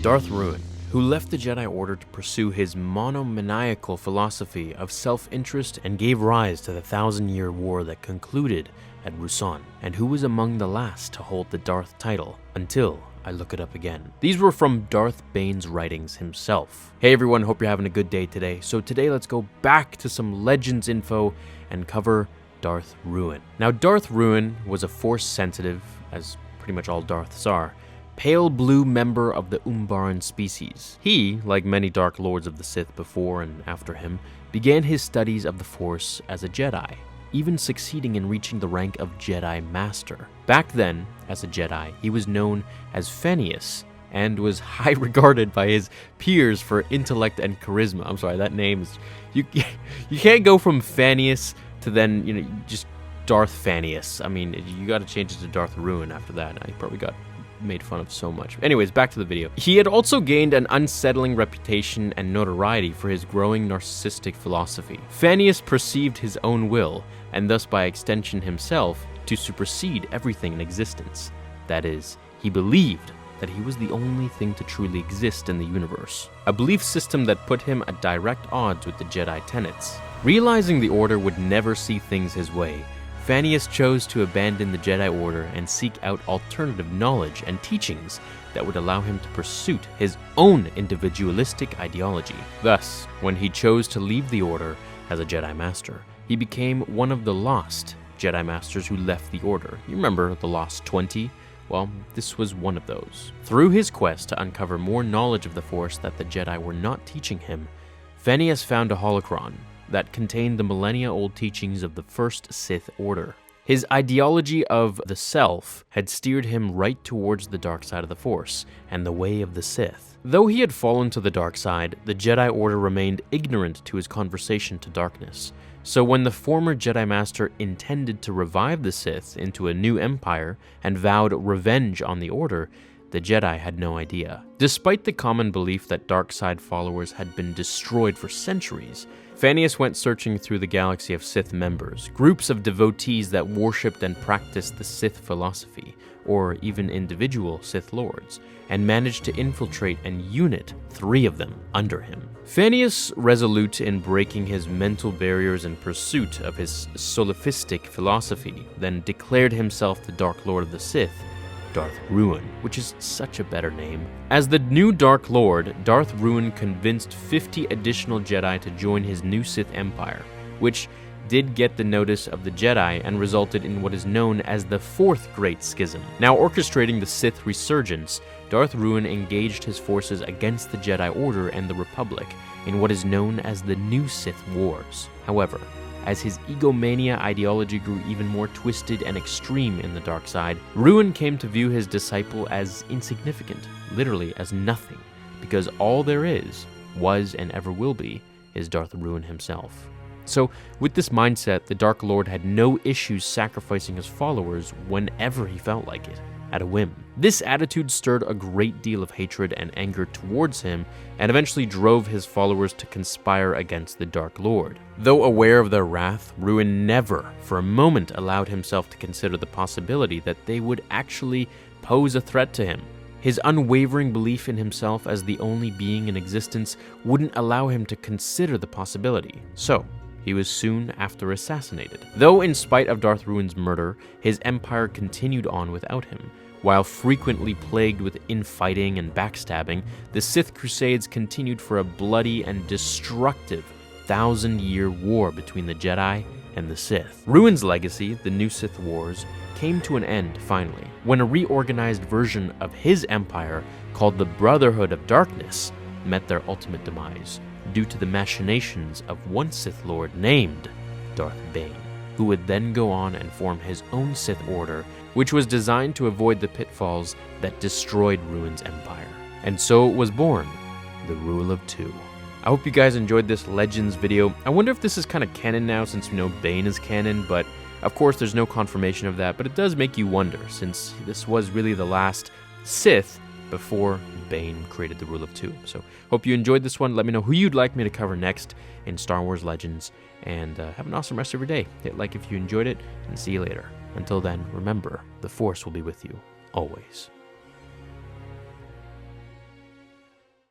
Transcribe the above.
Darth Ruin, who left the Jedi Order to pursue his monomaniacal philosophy of self-interest and gave rise to the 1,000-year war that concluded at Ruusan, and who was among the last to hold the Darth title until I look it up again. These were from Darth Bane's writings himself. Hey everyone, hope you're having a good day today. So today let's go back to some Legends info and cover Darth Ruin. Now Darth Ruin was a Force sensitive, as pretty much all Darths are, pale blue member of the Umbaran species. He, like many Dark Lords of the Sith before and after him, began his studies of the Force as a Jedi, even succeeding in reaching the rank of Jedi Master. Back then, as a Jedi, he was known as Phineas, and was high regarded by his peers for intellect and charisma. I'm sorry, that name is... You can't go from Phineas to then, just Darth Phineas. I mean, you gotta change it to Darth Ruin after that. I probably got made fun of so much. Anyways, back to the video. He had also gained an unsettling reputation and notoriety for his growing narcissistic philosophy. Phineas perceived his own will, and thus by extension himself, to supersede everything in existence. That is, he believed that he was the only thing to truly exist in the universe, a belief system that put him at direct odds with the Jedi tenets. Realizing the Order would never see things his way, Phineas chose to abandon the Jedi Order and seek out alternative knowledge and teachings that would allow him to pursue his own individualistic ideology. Thus, when he chose to leave the Order as a Jedi Master, he became one of the lost Jedi Masters who left the Order. You remember the Lost 20? Well, this was one of those. Through his quest to uncover more knowledge of the Force that the Jedi were not teaching him, Phineas found a holocron that contained the millennia-old teachings of the first Sith Order. His ideology of the self had steered him right towards the dark side of the Force and the way of the Sith. Though he had fallen to the dark side, the Jedi Order remained ignorant to his conversion to darkness. So when the former Jedi Master intended to revive the Sith into a new empire and vowed revenge on the Order, the Jedi had no idea. Despite the common belief that dark side followers had been destroyed for centuries, Phineas went searching through the galaxy of Sith members, groups of devotees that worshipped and practiced the Sith philosophy, or even individual Sith lords, and managed to infiltrate and unite 3 of them under him. Phineas, resolute in breaking his mental barriers in pursuit of his solipsistic philosophy, then declared himself the Dark Lord of the Sith, Darth Ruin, which is such a better name. As the new Dark Lord, Darth Ruin convinced 50 additional Jedi to join his new Sith Empire, which did get the notice of the Jedi and resulted in what is known as the Fourth Great Schism. Now orchestrating the Sith resurgence, Darth Ruin engaged his forces against the Jedi Order and the Republic in what is known as the New Sith Wars. However, as his egomania ideology grew even more twisted and extreme in the dark side, Ruin came to view his disciple as insignificant, literally as nothing, because all there is, was and ever will be, is Darth Ruin himself. So, with this mindset, the Dark Lord had no issues sacrificing his followers whenever he felt like it, at a whim. This attitude stirred a great deal of hatred and anger towards him, and eventually drove his followers to conspire against the Dark Lord. Though aware of their wrath, Ruin never, for a moment, allowed himself to consider the possibility that they would actually pose a threat to him. His unwavering belief in himself as the only being in existence wouldn't allow him to consider the possibility. So, he was soon after assassinated. Though in spite of Darth Ruin's murder, his empire continued on without him. While frequently plagued with infighting and backstabbing, the Sith Crusades continued for a bloody and destructive 1,000-year war between the Jedi and the Sith. Ruin's legacy, the New Sith Wars, came to an end finally, when a reorganized version of his empire, called the Brotherhood of Darkness, met their ultimate demise, due to the machinations of one Sith Lord named Darth Bane, who would then go on and form his own Sith Order, which was designed to avoid the pitfalls that destroyed Ruin's empire. And so was born the Rule of Two. I hope you guys enjoyed this Legends video. I wonder if this is kind of canon now, since we know Bane is canon, but of course there's no confirmation of that, but it does make you wonder, since this was really the last Sith before Bane created the Rule of Two. So hope you enjoyed this one. Let me know who you'd like me to cover next in Star Wars Legends, and have an awesome rest of your day. Hit like if you enjoyed it, and see you later. Until then, remember, the Force will be with you, always.